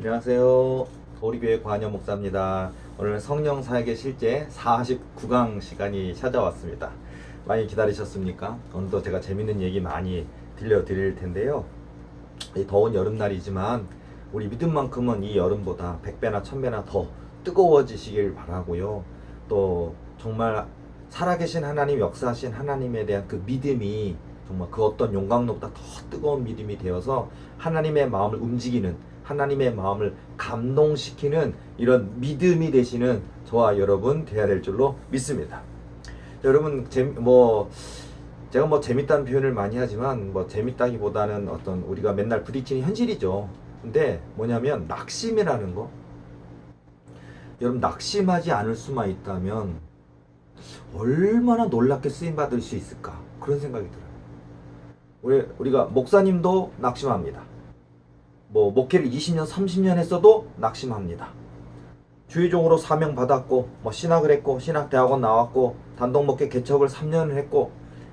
안녕하세요. 도리교회 관여 목사입니다. 오늘 성령 사역의 실제 49강 시간이 찾아왔습니다. 많이 기다리셨습니까? 오늘도 제가 재밌는 얘기 많이 들려드릴 텐데요. 이 더운 여름날이지만 우리 믿음만큼은 이 여름보다 100배나 1000배나 더 뜨거워지시길 바라고요. 또 정말 살아계신 하나님, 역사하신 하나님에 대한 그 믿음이 정말 그 어떤 용광로보다 더 뜨거운 믿음이 되어서 하나님의 마음을 움직이는, 하나님의 마음을 감동시키는 이런 믿음이 되시는 저와 여러분 되어야 될 줄로 믿습니다. 여러분, 제가 재밌다는 표현을 많이 하지만 재밌다기보다는 어떤 우리가 맨날 부딪히는 현실이죠. 근데 뭐냐면 낙심이라는 거. 여러분, 낙심하지 않을 수만 있다면 얼마나 놀랍게 쓰임 받을 수 있을까, 그런 생각이 들어요. 우리가 목사님도 낙심합니다. 목회를 20년 30년 했어도 낙심합니다. 주의종으로 사명 받았고 신학을 했고 신학대학원 나왔고 단독목회 개척을 3년을 했고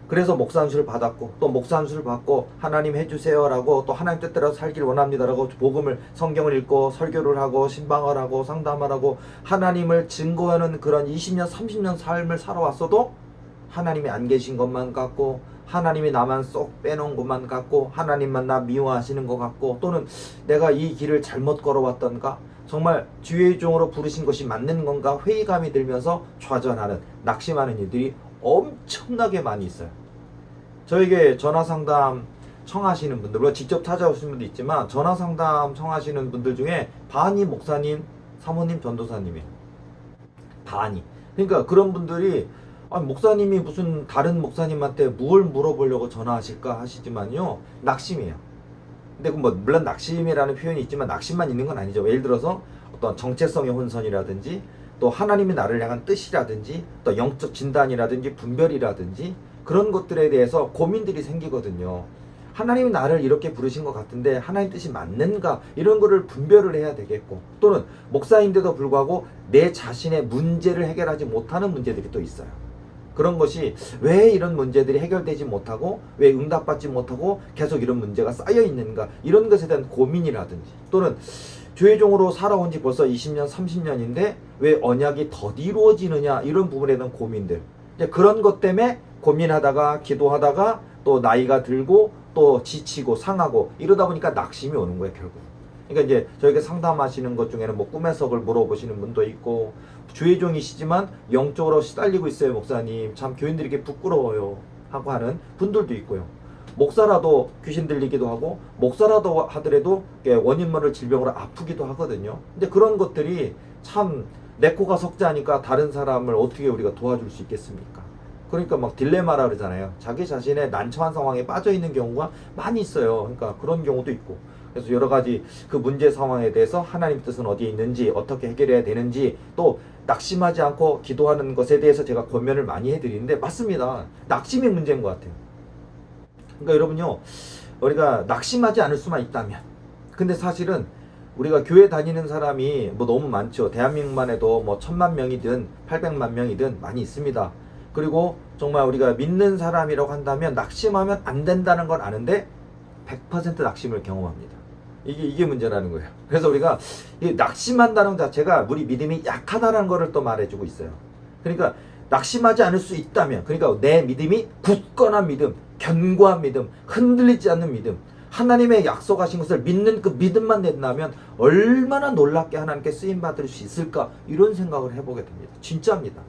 그래서 목사 안수를 받았고 또 목사 안수를 받고 하나님 해주세요 라고 또 하나님 뜻대로 살길 원합니다 라고 복음을 성경을 읽고 설교를 하고 신방을 하고 상담을 하고 하나님을 증거하는 그런 20년 30년 삶을 살아왔어도 하나님이 안 계신 것만 같고 하나님이 나만 쏙 빼놓은 것만 같고 하나님만 나 미워하시는 것 같고 또는 내가 이 길을 잘못 걸어왔던가 정말 주의 종으로 부르신 것이 맞는 건가 회의감이 들면서 좌절하는, 낙심하는 일들이 엄청나게 많이 있어요. 저에게 전화상담 청하시는 분들, 물론 직접 찾아오시는 분도 있지만 전화상담 청하시는 분들 중에 반이 목사님, 사모님, 전도사님이에요. 반이. 그러니까 그런 분들이 목사님이 무슨 다른 목사님한테 뭘 물어보려고 전화하실까 하시지만요, 낙심이에요. 근데 물론 낙심이라는 표현이 있지만 낙심만 있는 건 아니죠. 예를 들어서 어떤 정체성의 혼선이라든지 또 하나님이 나를 향한 뜻이라든지 또 영적 진단이라든지 분별이라든지 그런 것들에 대해서 고민들이 생기거든요. 하나님이 나를 이렇게 부르신 것 같은데 하나님 뜻이 맞는가, 이런 거를 분별을 해야 되겠고, 또는 목사인데도 불구하고 내 자신의 문제를 해결하지 못하는 문제들이 또 있어요. 그런 것이 왜 이런 문제들이 해결되지 못하고 왜 응답받지 못하고 계속 이런 문제가 쌓여 있는가, 이런 것에 대한 고민이라든지, 또는 주의 종으로 살아온 지 벌써 20년 30년인데 왜 언약이 더디루어지느냐, 이런 부분에 대한 고민들, 그런 것 때문에 고민하다가 기도하다가 또 나이가 들고 또 지치고 상하고 이러다 보니까 낙심이 오는 거예요, 결국. 그러니까 이제 저에게 상담하시는 것 중에는 꿈의 석을 물어보시는 분도 있고, 주의 종이시지만 영적으로 시달리고 있어요, 목사님. 참 교인들이 이렇게 부끄러워요 하고 하는 분들도 있고요. 목사라도 귀신 들리기도 하고 목사라도 하더라도 원인 모를 질병으로 아프기도 하거든요. 근데 그런 것들이 참 내 코가 석자니까 다른 사람을 어떻게 우리가 도와줄 수 있겠습니까? 그러니까 딜레마라 그러잖아요. 자기 자신의 난처한 상황에 빠져 있는 경우가 많이 있어요. 그러니까 그런 경우도 있고, 그래서 여러 가지 그 문제 상황에 대해서 하나님 뜻은 어디에 있는지, 어떻게 해결해야 되는지, 또 낙심하지 않고 기도하는 것에 대해서 제가 권면을 많이 해드리는데, 맞습니다. 낙심이 문제인 것 같아요. 그러니까 여러분요, 우리가 낙심하지 않을 수만 있다면, 근데 사실은 우리가 교회 다니는 사람이 너무 많죠. 대한민국만 해도 1000만 명이든 800만 명이든 많이 있습니다. 그리고 정말 우리가 믿는 사람이라고 한다면 낙심하면 안 된다는 걸 아는데 100% 낙심을 경험합니다. 이게 문제라는 거예요. 그래서 우리가 이 낙심한다는 것 자체가 우리 믿음이 약하다는 것을 또 말해주고 있어요. 그러니까 낙심하지 않을 수 있다면, 그러니까 내 믿음이 굳건한 믿음, 견고한 믿음, 흔들리지 않는 믿음, 하나님의 약속하신 것을 믿는 그 믿음만 된다면 얼마나 놀랍게 하나님께 쓰임받을 수 있을까, 이런 생각을 해보게 됩니다. 진짜입니다.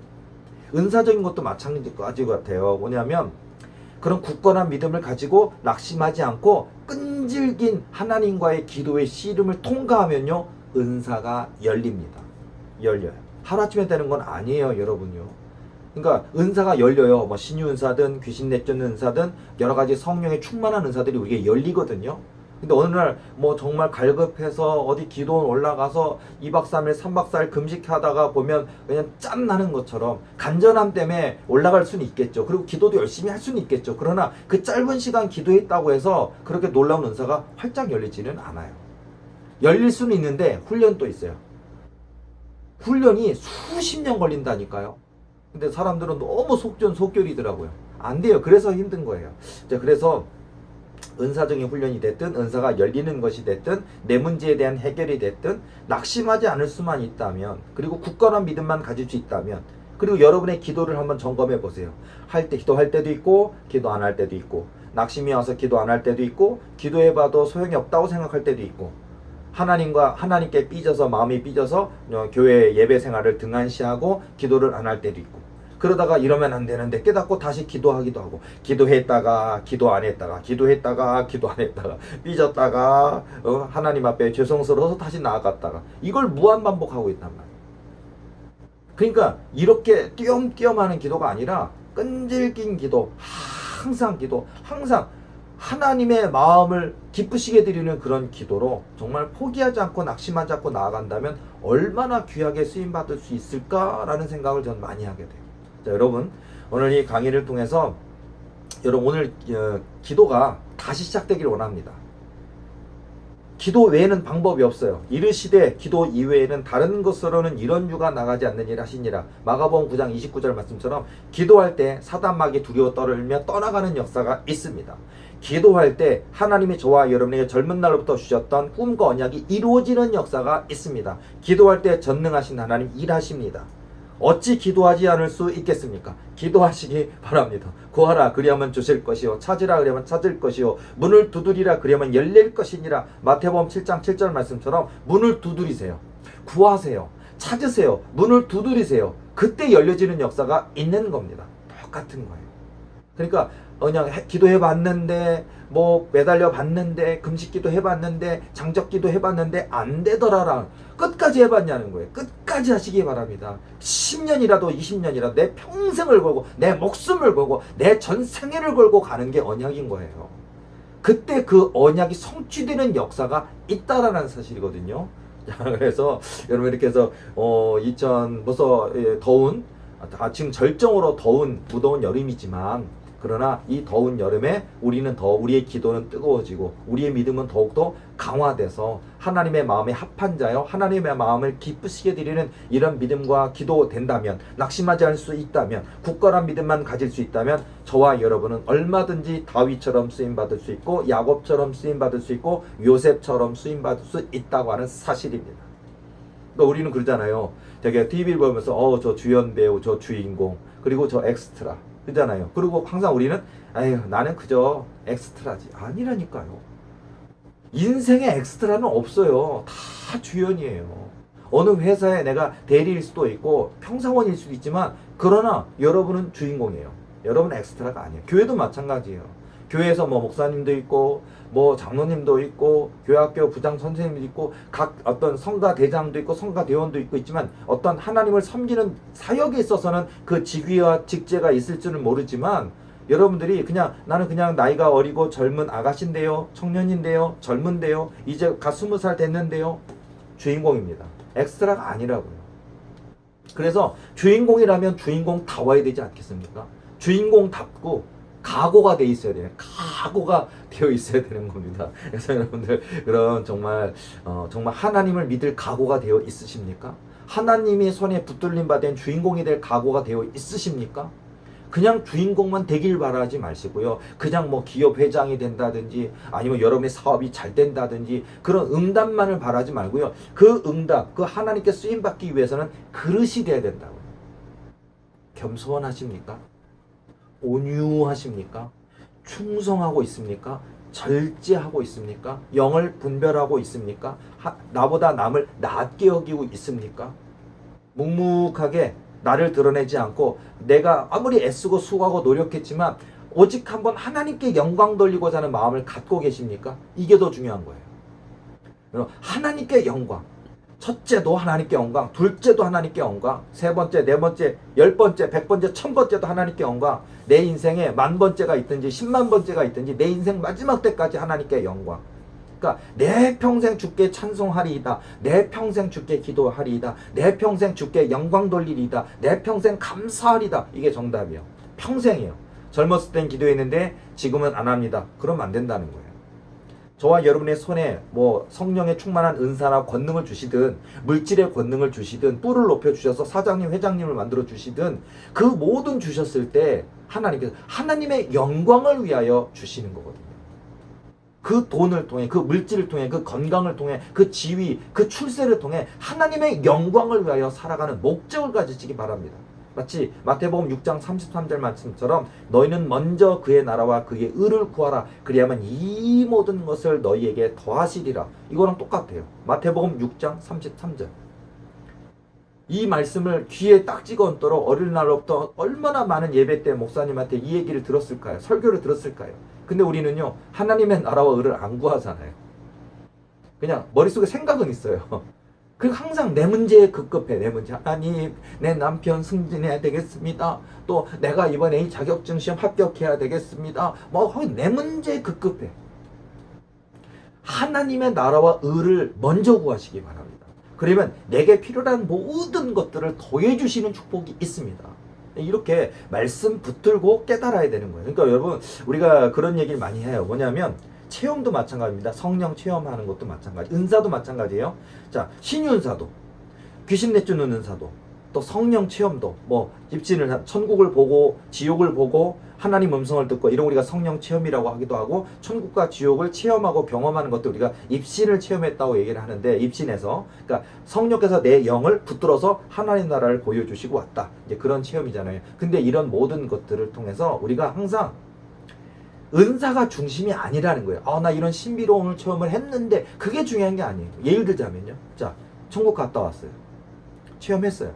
은사적인 것도 마찬가지 같아요. 뭐냐면 그런 굳건한 믿음을 가지고 낙심하지 않고 끈질긴 하나님과의 기도의 씨름을 통과하면요, 은사가 열립니다. 열려요. 하루아침에 되는 건 아니에요, 여러분요. 그러니까 은사가 열려요. 신유 은사든 귀신 내쫓는 은사든 여러 가지 성령의 충만한 은사들이 우리에게 열리거든요. 근데 어느 날 정말 갈급해서 어디 기도원 올라가서 2박 3일 3박 4일 금식하다가 보면 그냥 짠 나는 것처럼 간절함 때문에 올라갈 수는 있겠죠. 그리고 기도도 열심히 할 수는 있겠죠. 그러나 그 짧은 시간 기도했다고 해서 그렇게 놀라운 은사가 활짝 열리지는 않아요. 열릴 수는 있는데 훈련도 있어요. 훈련이 수십 년 걸린다니까요. 근데 사람들은 너무 속전속결이더라고요. 안 돼요. 그래서 힘든 거예요. 그래서 은사적인 훈련이 됐든 은사가 열리는 것이 됐든 내 문제에 대한 해결이 됐든 낙심하지 않을 수만 있다면, 그리고 굳건한 믿음만 가질 수 있다면, 그리고 여러분의 기도를 한번 점검해 보세요. 기도할 때도 있고 기도 안 할 때도 있고, 낙심이 와서 기도 안 할 때도 있고, 기도해봐도 소용이 없다고 생각할 때도 있고, 하나님께 삐져서, 마음이 삐져서 교회 예배 생활을 등한시하고 기도를 안 할 때도 있고, 그러다가 이러면 안 되는데 깨닫고 다시 기도하기도 하고, 기도했다가 기도 안 했다가, 기도했다가 기도 안 했다가, 삐졌다가 하나님 앞에 죄송스러워서 다시 나아갔다가, 이걸 무한 반복하고 있단 말이에요. 그러니까 이렇게 띄엄띄엄 하는 기도가 아니라 끈질긴 기도, 항상 하나님의 마음을 기쁘시게 드리는 그런 기도로 정말 포기하지 않고 낙심하지 않고 나아간다면 얼마나 귀하게 쓰임받을 수 있을까라는 생각을 저는 많이 하게 돼요. 자, 여러분, 오늘 이 강의를 통해서 여러분 오늘 기도가 다시 시작되기를 원합니다. 기도 외에는 방법이 없어요. 이르시되 기도 이외에는 다른 것으로는 이런 유가 나가지 않느니라 하시니라. 마가복음 9장 29절 말씀처럼 기도할 때 사단마귀 두려워 떨며 떠나가는 역사가 있습니다. 기도할 때 하나님이 저와 여러분에게 젊은 날부터 주셨던 꿈과 언약이 이루어지는 역사가 있습니다. 기도할 때 전능하신 하나님 일하십니다. 어찌 기도하지 않을 수 있겠습니까? 기도하시기 바랍니다. 구하라 그리하면 주실 것이요, 찾으라 그리하면 찾을 것이요, 문을 두드리라 그리하면 열릴 것이니라. 마태복음 7장 7절 말씀처럼 문을 두드리세요. 구하세요. 찾으세요. 문을 두드리세요. 그때 열려지는 역사가 있는 겁니다. 똑같은 거예요. 그러니까 그냥 기도해 봤는데, 뭐 매달려 봤는데, 금식기도 해봤는데, 장적기도 해봤는데 안 되더라라. 끝까지 해봤냐는 거예요. 끝까지 하시기 바랍니다. 10년이라도 20년이라도 내 평생을 걸고, 내 목숨을 걸고, 내 전생애를 걸고 가는 게 언약인 거예요. 그때 그 언약이 성취되는 역사가 있다라는 사실이거든요. 자, 그래서 여러분 이렇게 해서 벌써 더운, 지금 절정으로 더운 무더운 여름이지만, 그러나 이 더운 여름에 우리의 기도는 뜨거워지고 우리의 믿음은 더욱더 강화돼서 하나님의 마음에 합한 자여 하나님의 마음을 기쁘시게 드리는 이런 믿음과 기도 된다면, 낙심하지 않을 수 있다면, 굳건한 믿음만 가질 수 있다면 저와 여러분은 얼마든지 다윗처럼 쓰임받을 수 있고 야곱처럼 쓰임받을 수 있고 요셉처럼 쓰임받을 수 있다고 하는 사실입니다. 그러니까 우리는 그러잖아요. 되게 TV를 보면서 저 주연 배우, 저 주인공, 그리고 저 엑스트라 그러잖아요. 그리고 항상 우리는 나는 그저 엑스트라지. 아니라니까요. 인생에 엑스트라는 없어요. 다 주연이에요. 어느 회사에 내가 대리일 수도 있고 평사원일 수도 있지만, 그러나 여러분은 주인공이에요. 여러분은 엑스트라가 아니에요. 교회도 마찬가지예요. 교회에서 뭐 목사님도 있고 뭐 장로님도 있고 교회학교 부장 선생님도 있고 각 어떤 성가 대장도 있고 성가 대원도 있지만, 어떤 하나님을 섬기는 사역에 있어서는 그 직위와 직제가 있을 줄은 모르지만, 여러분들이 나는 그냥 나이가 어리고 젊은 아가씨인데요, 청년인데요, 젊은데요, 이제 갓 20살 됐는데요, 주인공입니다. 엑스트라가 아니라고요. 그래서 주인공이라면 주인공다워야 되지 않겠습니까? 주인공답고 각오가 돼 있어야 돼요. 각오가 되어 있어야 되는 겁니다. 그래서 여러분들, 그런 정말 하나님을 믿을 각오가 되어 있으십니까? 하나님의 손에 붙들림 받은 주인공이 될 각오가 되어 있으십니까? 그냥 주인공만 되길 바라지 마시고요. 그냥 뭐 기업 회장이 된다든지 아니면 여러분의 사업이 잘 된다든지 그런 응답만을 바라지 말고요. 그 응답, 그 하나님께 쓰임받기 위해서는 그릇이 돼야 된다고요. 겸손하십니까? 온유하십니까? 충성하고 있습니까? 절제하고 있습니까? 영을 분별하고 있습니까? 나보다 남을 낮게 여기고 있습니까? 묵묵하게 나를 드러내지 않고 내가 아무리 애쓰고 수고하고 노력했지만 오직 한번 하나님께 영광 돌리고자 하는 마음을 갖고 계십니까? 이게 더 중요한 거예요. 하나님께 영광. 첫째도 하나님께 영광, 둘째도 하나님께 영광, 세 번째, 네 번째, 10번째, 100번째, 1000번째도 하나님께 영광. 내 인생에 10,000번째가 있든지 100,000번째가 있든지 내 인생 마지막 때까지 하나님께 영광. 그러니까 내 평생 주께 찬송하리이다. 내 평생 주께 기도하리이다. 내 평생 주께 영광 돌리리이다. 내 평생 감사하리다. 이게 정답이에요. 평생이에요. 젊었을 땐 기도했는데 지금은 안 합니다. 그러면 안 된다는 거예요. 저와 여러분의 손에 뭐 성령의 충만한 은사나 권능을 주시든 물질의 권능을 주시든 뿔을 높여 주셔서 사장님, 회장님을 만들어 주시든 그 모든 주셨을 때 하나님께서 하나님의 영광을 위하여 주시는 거거든요. 그 돈을 통해, 그 물질을 통해, 그 건강을 통해, 그 지위, 그 출세를 통해 하나님의 영광을 위하여 살아가는 목적을 가지시기 바랍니다. 마치 마태복음 6장 33절 말씀처럼 너희는 먼저 그의 나라와 그의 의를 구하라. 그리하면 이 모든 것을 너희에게 더하시리라. 이거랑 똑같아요. 마태복음 6장 33절. 이 말씀을 귀에 딱 찍어 얹도록 어릴 날부터 얼마나 많은 예배 때 목사님한테 이 얘기를 들었을까요? 설교를 들었을까요? 근데 우리는요, 하나님의 나라와 의를 안 구하잖아요. 그냥 머릿속에 생각은 있어요. 그리고 항상 내 문제에 급급해. 내 문제. 하나님, 내 남편 승진해야 되겠습니다. 또 내가 이번에 이 자격증 시험 합격해야 되겠습니다. 뭐 내 문제에 급급해. 하나님의 나라와 의를 먼저 구하시기 바랍니다. 그러면 내게 필요한 모든 것들을 더해주시는 축복이 있습니다. 이렇게 말씀 붙들고 깨달아야 되는 거예요. 그러니까 여러분, 우리가 그런 얘기를 많이 해요. 뭐냐면 체험도 마찬가지입니다. 성령 체험하는 것도 마찬가지, 은사도 마찬가지예요. 자, 신유은사도, 귀신 내쫓는 은사도, 또 성령 체험도, 뭐 입신을, 천국을 보고 지옥을 보고 하나님 음성을 듣고, 이런 우리가 성령 체험이라고 하기도 하고, 천국과 지옥을 체험하고 경험하는 것도 우리가 입신을 체험했다고 얘기를 하는데, 입신에서, 그러니까 성령께서 내 영을 붙들어서 하나님 나라를 보여주시고 왔다, 이제 그런 체험이잖아요. 근데 이런 모든 것들을 통해서 우리가 항상 은사가 중심이 아니라는 거예요. 나 이런 신비로운 체험을 했는데 그게 중요한 게 아니에요. 예를 들자면요, 자, 천국 갔다 왔어요. 체험했어요.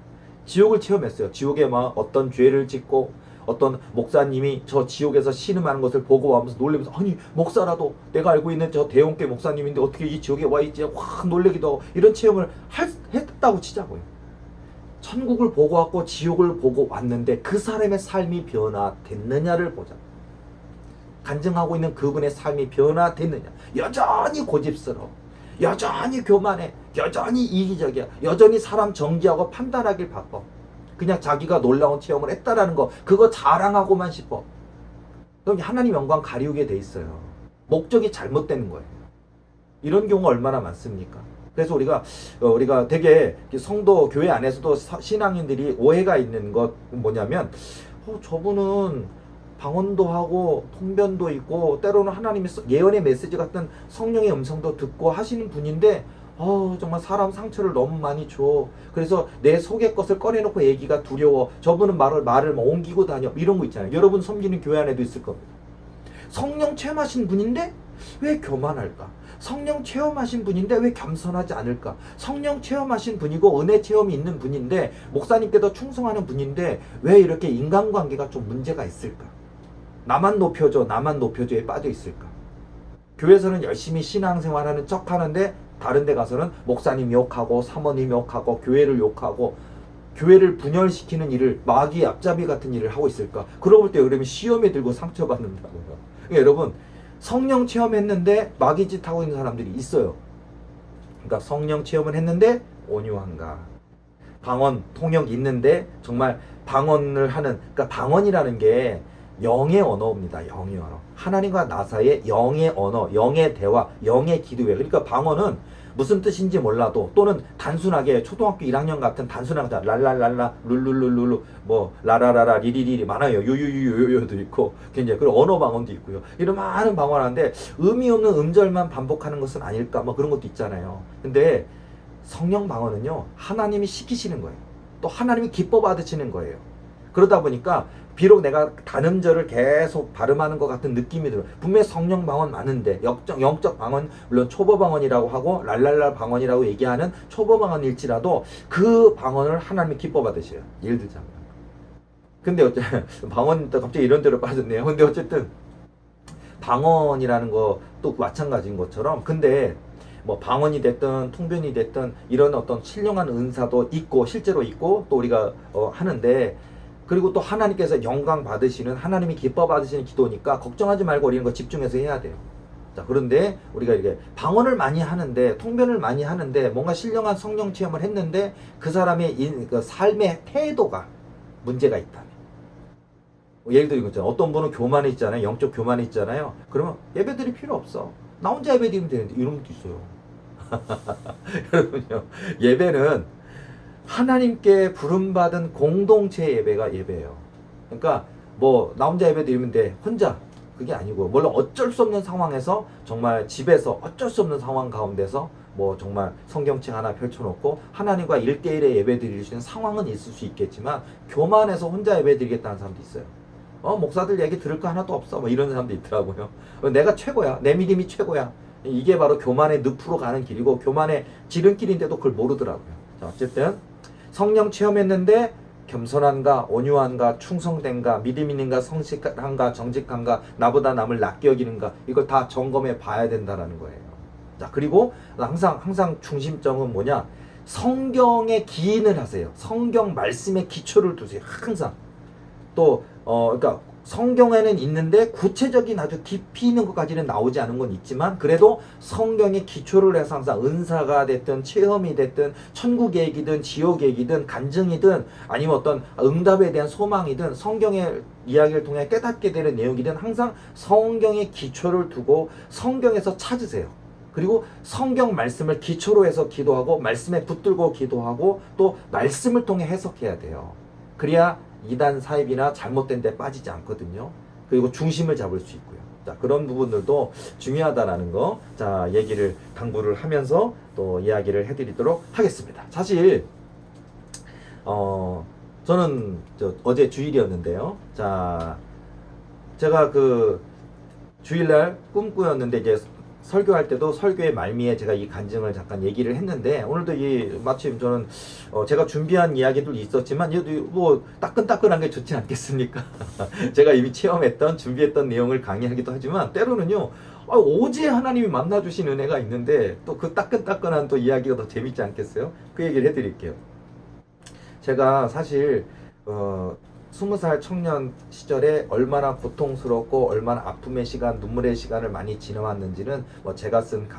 지옥을 체험했어요. 지옥에 막 어떤 죄를 짓고 어떤 목사님이 저 지옥에서 신음하는 것을 보고 와면서 놀라면서, 아니 목사라도 내가 알고 있는 저 대형교 목사님인데 어떻게 이 지옥에 와 있지, 확 놀래기도 하고, 이런 체험을 했다고 치자고요. 천국을 보고 왔고 지옥을 보고 왔는데 그 사람의 삶이 변화됐느냐를 보자. 간증하고 있는 그분의 삶이 변화됐느냐. 여전히 고집스러워, 여전히 교만해, 여전히 이기적이야, 여전히 사람 정지하고 판단하길 바빠. 그냥 자기가 놀라운 체험을 했다라는 거, 그거 자랑하고만 싶어. 그럼 하나님 영광 가리우게 돼 있어요. 목적이 잘못되는 거예요. 이런 경우가 얼마나 많습니까? 그래서 우리가 되게 성도 교회 안에서도 신앙인들이 오해가 있는 것 뭐냐면, 저분은 방언도 하고 통변도 있고 때로는 하나님의 예언의 메시지 같은 성령의 음성도 듣고 하시는 분인데, 정말 사람 상처를 너무 많이 줘. 그래서 내 속의 것을 꺼내놓고 얘기가 두려워. 저분은 말을 옮기고 다녀. 이런 거 있잖아요. 여러분 섬기는 교회 안에도 있을 겁니다. 성령 체험하신 분인데 왜 교만할까? 성령 체험하신 분인데 왜 겸손하지 않을까? 성령 체험하신 분이고 은혜 체험이 있는 분인데, 목사님께도 충성하는 분인데 왜 이렇게 인간관계가 좀 문제가 있을까? 나만 높여줘에 빠져 있을까? 교회에서는 열심히 신앙생활하는 척 하는데 다른 데 가서는 목사님 욕하고 사모님 욕하고 교회를 욕하고 교회를 분열시키는 일을, 마귀 앞잡이 같은 일을 하고 있을까? 그러고 볼 때 여러분 시험에 들고 상처받는다고요. 그러니까 여러분, 성령 체험했는데 마귀 짓 하고 있는 사람들이 있어요. 그러니까 성령 체험을 했는데 온유한가? 방언, 통역 있는데 정말 방언을 하는, 그러니까 방언이라는 게 영의 언어입니다. 영의 언어. 하나님과 나 사이의 영의 언어, 영의 대화, 영의 기도예요. 그러니까 방언은 무슨 뜻인지 몰라도, 또는 단순하게 초등학교 1학년 같은 단순한 거, 랄랄랄라, 룰룰룰룰루, 뭐 라라라라, 리리리리 많아요. 유유유유유도 있고, 굉장히 그리고 언어 방언도 있고요. 이런 많은 방언하는데 의미 없는 음절만 반복하는 것은 아닐까, 뭐 그런 것도 있잖아요. 근데 성령 방언은요, 하나님이 시키시는 거예요. 또 하나님이 기뻐 받으시는 거예요. 그러다 보니까 비록 내가 단음절을 계속 발음하는 것 같은 느낌이 들어요. 분명히 성령 방언 많은데, 영적 방언, 물론 초보 방언이라고 하고 랄랄라 방언이라고 얘기하는 초보 방언일지라도 그 방언을 하나님이 기뻐 받으셔요. 예를 들자면. 근데 방언 갑자기 이런 데로 빠졌네요. 근데 어쨌든 방언이라는 것도 마찬가지인 것처럼, 근데 뭐 방언이 됐든 통변이 됐든 이런 어떤 신령한 은사도 있고 실제로 있고 또 우리가 하는데, 그리고 또 하나님께서 영광 받으시는, 하나님이 기뻐 받으시는 기도니까 걱정하지 말고 우리는 거 집중해서 해야 돼요. 자, 그런데 우리가 이렇게 방언을 많이 하는데, 통변을 많이 하는데, 뭔가 신령한 성령 체험을 했는데 그 사람의 그 삶의 태도가 문제가 있다면, 예를 들어 이거 어떤 분은 교만이 있잖아요. 영적 교만이 있잖아요. 그러면 예배드릴 필요 없어. 나 혼자 예배드리면 되는데, 이런 것도 있어요. 여러분요, 예배는 하나님께 부름받은 공동체 예배가 예배예요. 그러니까 뭐 나 혼자 예배 드리면 돼. 혼자 그게 아니고, 물론 어쩔 수 없는 상황에서 정말 집에서 어쩔 수 없는 상황 가운데서 뭐 정말 성경책 하나 펼쳐놓고 하나님과 1대1의 예배 드릴 수 있는 상황은 있을 수 있겠지만, 교만해서 혼자 예배 드리겠다는 사람도 있어요. 목사들 얘기 들을 거 하나도 없어, 뭐 이런 사람도 있더라고요. 내가 최고야, 내 믿음이 최고야. 이게 바로 교만의 늪으로 가는 길이고, 교만의 지름길인데도 그걸 모르더라고요. 자, 어쨌든 성령 체험했는데 겸손한가, 온유한가, 충성된가, 믿음 있는가, 성실한가, 정직한가, 나보다 남을 낫게 여기는가, 이걸 다 점검해 봐야 된다는 거예요. 자, 그리고 항상 중심점은 뭐냐? 성경에 기인을 하세요. 성경 말씀에 기초를 두세요. 항상. 또 그러니까 성경에는 있는데 구체적인 아주 깊이 있는 것까지는 나오지 않은 건 있지만, 그래도 성경에 기초를 해서 항상 은사가 됐든 체험이 됐든 천국 얘기든 지옥 얘기든 간증이든 아니면 어떤 응답에 대한 소망이든 성경의 이야기를 통해 깨닫게 되는 내용이든 항상 성경에 기초를 두고 성경에서 찾으세요. 그리고 성경 말씀을 기초로 해서 기도하고, 말씀에 붙들고 기도하고, 또 말씀을 통해 해석해야 돼요. 그래야 이단 사입이나 잘못된 데 빠지지 않거든요. 그리고 중심을 잡을 수 있고요. 자, 그런 부분들도 중요하다라는 거, 자, 얘기를 당부를 하면서 또 이야기를 해드리도록 하겠습니다. 사실 저는 어제 주일이었는데요. 자, 제가 그 주일날 꿈꾸였는데, 이제 설교할 때도 설교의 말미에 제가 이 간증을 잠깐 얘기를 했는데, 오늘도 마침 저는 제가 준비한 이야기들도 있었지만, 얘도 뭐 따끈따끈한 게 좋지 않겠습니까? 제가 이미 체험했던 준비했던 내용을 강의하기도 하지만, 때로는요, 오직 하나님이 만나주신 은혜가 있는데 또 그 따끈따끈한 또 이야기가 더 재밌지 않겠어요? 그 얘기를 해드릴게요. 제가 사실 20살 청년 시절에 얼마나 고통스럽고 얼마나 아픔의 시간, 눈물의 시간을 많이 지나왔는지는 뭐 제가 쓴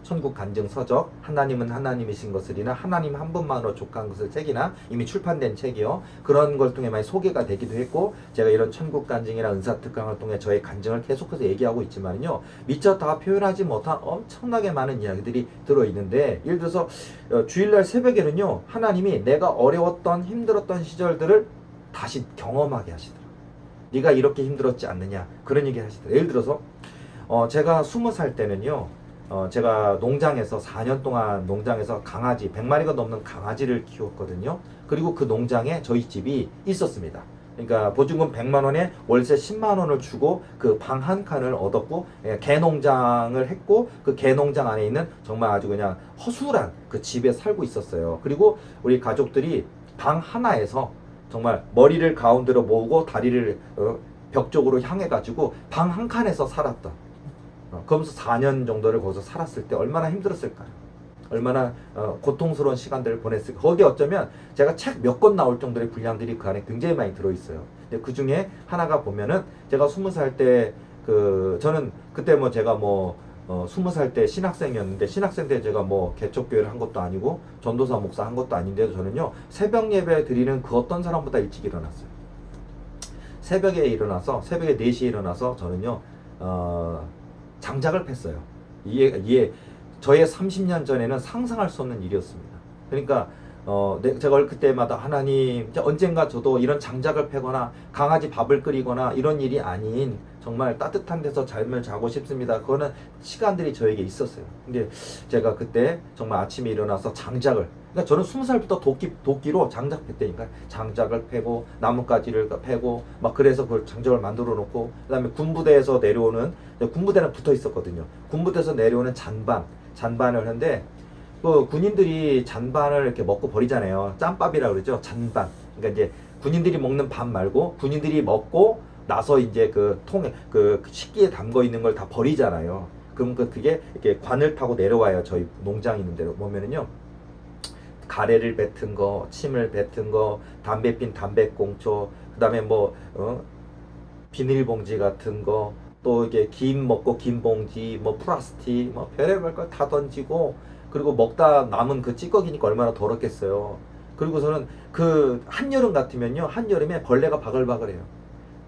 천국 간증 서적, 하나님은 하나님이신 것을이나 하나님 한 분만으로 족한 것을 책이나 이미 출판된 책이요, 그런 걸 통해 많이 소개가 되기도 했고, 제가 이런 천국 간증이나 은사 특강을 통해 저의 간증을 계속해서 얘기하고 있지만요, 미처 다 표현하지 못한 엄청나게 많은 이야기들이 들어있는데, 예를 들어서 주일날 새벽에는요, 하나님이 내가 어려웠던 힘들었던 시절들을 다시 경험하게 하시더라. 네가 이렇게 힘들었지 않느냐, 그런 얘기 하시더라. 예를 들어서 제가 20살 때는요, 제가 농장에서 4년 동안 농장에서 강아지 100마리가 넘는 강아지를 키웠거든요. 그리고 그 농장에 저희 집이 있었습니다. 그러니까 보증금 100만 원에 월세 10만 원을 주고 그 방 한 칸을 얻었고, 개농장을 했고, 그 개농장 안에 있는 정말 아주 그냥 허술한 그 집에 살고 있었어요. 그리고 우리 가족들이 방 하나에서 정말 머리를 가운데로 모으고 다리를 벽 쪽으로 향해 가지고 방 한 칸에서 살았던, 그러면서 4년 정도를 거기서 살았을 때 얼마나 힘들었을까요? 얼마나 고통스러운 시간들을 보냈을까. 거기에 어쩌면 제가 책 몇 권 나올 정도의 분량들이 그 안에 굉장히 많이 들어있어요. 근데 그 중에 하나가 보면은, 제가 20살 때 저는 그때 뭐 제가 20살 때 신학생이었는데, 신학생 때 제가 뭐 개척교회를 한 것도 아니고 전도사 목사 한 것도 아닌데도, 저는요 새벽 예배 드리는 그 어떤 사람보다 일찍 일어났어요. 새벽에 일어나서, 새벽에 4시에 일어나서 저는요 장작을 팼어요. 이게 저의 30년 전에는 상상할 수 없는 일이었습니다. 그러니까 제가 그때마다 하나님, 언젠가 저도 이런 장작을 패거나 강아지 밥을 끓이거나 이런 일이 아닌 정말 따뜻한 데서 잠을 자고 싶습니다. 그거는 시간들이 저에게 있었어요. 근데 제가 그때 정말 아침에 일어나서 장작을, 그러니까 저는 20살부터 도끼로 장작 팼다니까. 장작을 패고 나뭇가지를 패고 막, 그래서 그걸 장작을 만들어 놓고, 그 다음에 군부대에서 내려오는, 군부대는 붙어 있었거든요. 군부대에서 내려오는 잔반을 하는데, 그 군인들이 잔반을 이렇게 먹고 버리잖아요. 짬밥이라고 그러죠. 잔반. 그러니까 이제 군인들이 먹는 밥 말고, 군인들이 먹고 나서 이제 그 통에 그 식기에 담궈 있는 걸 다 버리잖아요. 그럼 그게 이렇게 관을 타고 내려와요. 저희 농장 있는 데로 보면은요, 가래를 뱉은 거, 침을 뱉은 거, 담배 핀 담배꽁초, 그 다음에 비닐봉지 같은 거, 또 이게 김 먹고 김 봉지, 뭐 플라스틱, 뭐 별의별 걸 다 던지고, 그리고 먹다 남은 그 찌꺼기니까 얼마나 더럽겠어요. 그리고서는 그 한여름 같으면요, 한여름에 벌레가 바글바글해요.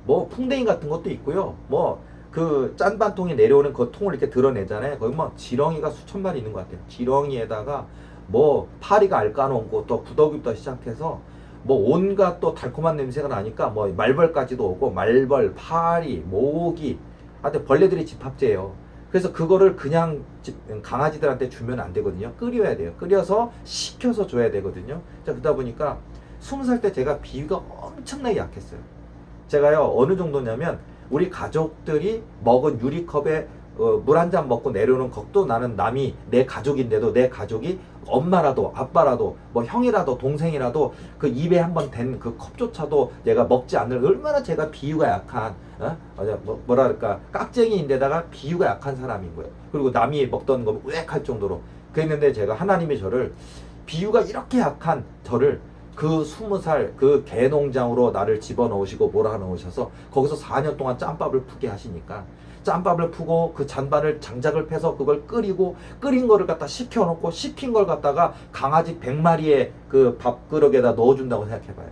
뭐 풍뎅이 같은 것도 있고요. 뭐 그 짠반통에 내려오는 그 통을 이렇게 드러내잖아요. 거기 뭐 지렁이가 수천 마리 있는 것 같아요. 지렁이에다가 뭐 파리가 알까놓고 또 구더기부터 시작해서 뭐 온갖 또 달콤한 냄새가 나니까 뭐 말벌까지도 오고, 말벌, 파리, 모기, 하여튼 벌레들이 집합제예요. 그래서 그거를 그냥 강아지들한테 주면 안 되거든요. 끓여야 돼요. 끓여서 식혀서 줘야 되거든요. 자, 그러다 보니까 20살 때 제가 비위가 엄청나게 약했어요. 제가요, 어느 정도냐면 우리 가족들이 먹은 유리컵에 물 한 잔 먹고 내려오는 것도 나는 남이 내 가족인데도 내 가족이 엄마라도 아빠라도 뭐 형이라도 동생이라도 그 입에 한번 댄 그 컵조차도 내가 먹지 않는, 얼마나 제가 비유가 약한 뭐라 그럴까, 깍쟁이인데다가 비유가 약한 사람인 거예요. 그리고 남이 먹던 거 우액할 정도로 그랬는데, 제가 하나님이 저를, 비유가 이렇게 약한 저를 그 20살 그 개농장으로 나를 집어넣으시고 몰아넣으셔서 거기서 4년 동안 짬밥을 푸게 하시니까, 짬밥을 푸고 그 잔반을 장작을 패서 그걸 끓이고, 끓인 거를 갖다 식혀놓고 식힌 걸 갖다가 강아지 100마리의 그 밥그릇에다 넣어준다고 생각해봐요.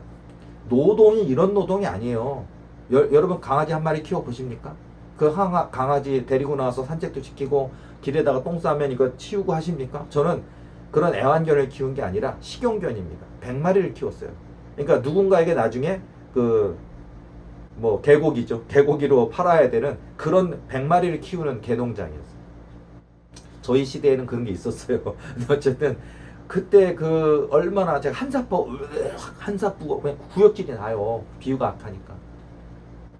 노동이 이런 노동이 아니에요. 여러분 강아지 한 마리 키워 보십니까? 그 강아지 데리고 나와서 산책도 시키고 길에다가 똥 싸면 이거 치우고 하십니까? 저는 그런 애완견을 키운 게 아니라 식용견입니다. 100마리를 키웠어요. 그러니까 누군가에게 나중에 그 뭐 개고기죠. 개고기로 팔아야 되는 그런 100마리를 키우는 개농장이었어요. 저희 시대에는 그런 게 있었어요. 어쨌든 그때 그 얼마나 제가 한사부고 그냥 구역질이 나요. 비유가 악하니까.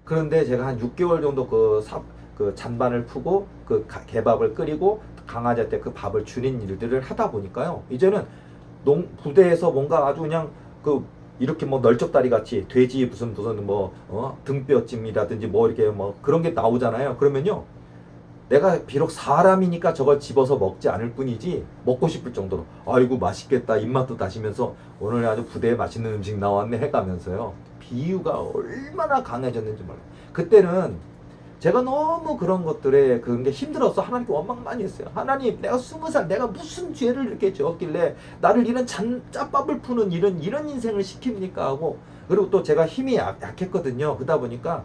그런데 제가 한 6개월 정도 그 잔반을 푸고 그 개밥을 끓이고 강아지한테 그 밥을 주는 일들을 하다 보니까요. 이제는 부대에서 뭔가 아주 그냥 그 이렇게 뭐 널쩍다리 같이 돼지 무슨 뭐 등뼈찜이라든지 뭐 이렇게 뭐 그런 게 나오잖아요. 그러면요, 내가 비록 사람이니까 저걸 집어서 먹지 않을 뿐이지 먹고 싶을 정도로 아이고 맛있겠다 입맛도 다시면서 오늘 아주 부대에 맛있는 음식 나왔네 해가면서요, 비유가 얼마나 강해졌는지 몰라요. 그때는 제가 너무 그런 것들에 그런 게 힘들어서 하나님께 원망 많이 했어요. 하나님, 내가 20살 내가 무슨 죄를 이렇게 지었길래 나를 이런 짬밥을 푸는 이런 인생을 시킵니까 하고, 그리고 또 제가 힘이 약했거든요. 그러다 보니까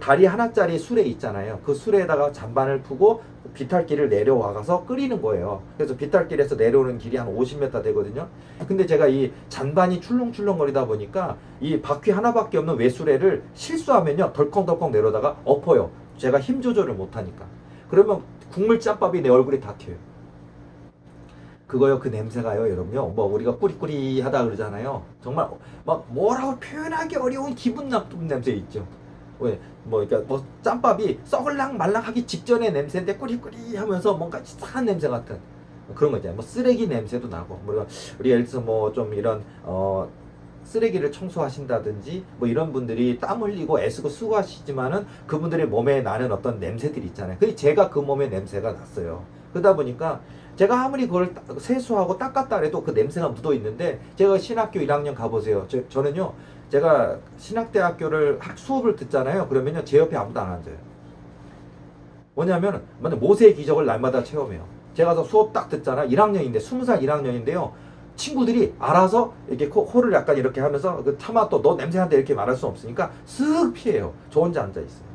다리 하나짜리 수레 있잖아요. 그 수레에다가 잔반을 푸고 비탈길을 내려와가서 끓이는 거예요. 그래서 비탈길에서 내려오는 길이 한 50m 되거든요. 근데 제가 이 잔반이 출렁출렁거리다 보니까 이 바퀴 하나밖에 없는 외수레를 실수하면요, 덜컹덜컹 내려다가 엎어요. 제가 힘 조절을 못하니까. 그러면 국물 짬밥이 내 얼굴에 다 튀어요. 그거요, 그 냄새가요, 여러분요, 뭐 우리가 꾸리꾸리하다 그러잖아요. 정말 막 뭐라고 표현하기 어려운 기분 나쁜 냄새 있죠. 왜, 그러니까 짬밥이 썩을랑 말랑하기 직전의 냄새인데 꾸리꾸리 하면서 뭔가 이상한 냄새 같은 그런 거 있잖아요. 뭐 쓰레기 냄새도 나고, 우리 예를 들어서 뭐 좀 이런 쓰레기를 청소하신다든지 뭐 이런 분들이 땀 흘리고 애쓰고 수고하시지만은 그분들의 몸에 나는 어떤 냄새들이 있잖아요. 근데 제가 그 몸에 냄새가 났어요. 그러다 보니까 제가 아무리 그걸 세수하고 닦았다 해도 그 냄새가 묻어 있는데, 제가 신학교 1학년 가보세요. 저는요, 제가 신학대학교를 수업을 듣잖아요. 그러면요, 제 옆에 아무도 안 앉아요. 뭐냐면 모세의 기적을 날마다 체험해요. 제가 가서 수업 딱 듣잖아. 1학년인데 20살 1학년인데요. 친구들이 알아서 이렇게 코를 약간 이렇게 하면서 차마 또 너 냄새난다 이렇게 말할 수 없으니까 쓱 피해요. 저 혼자 앉아 있어요.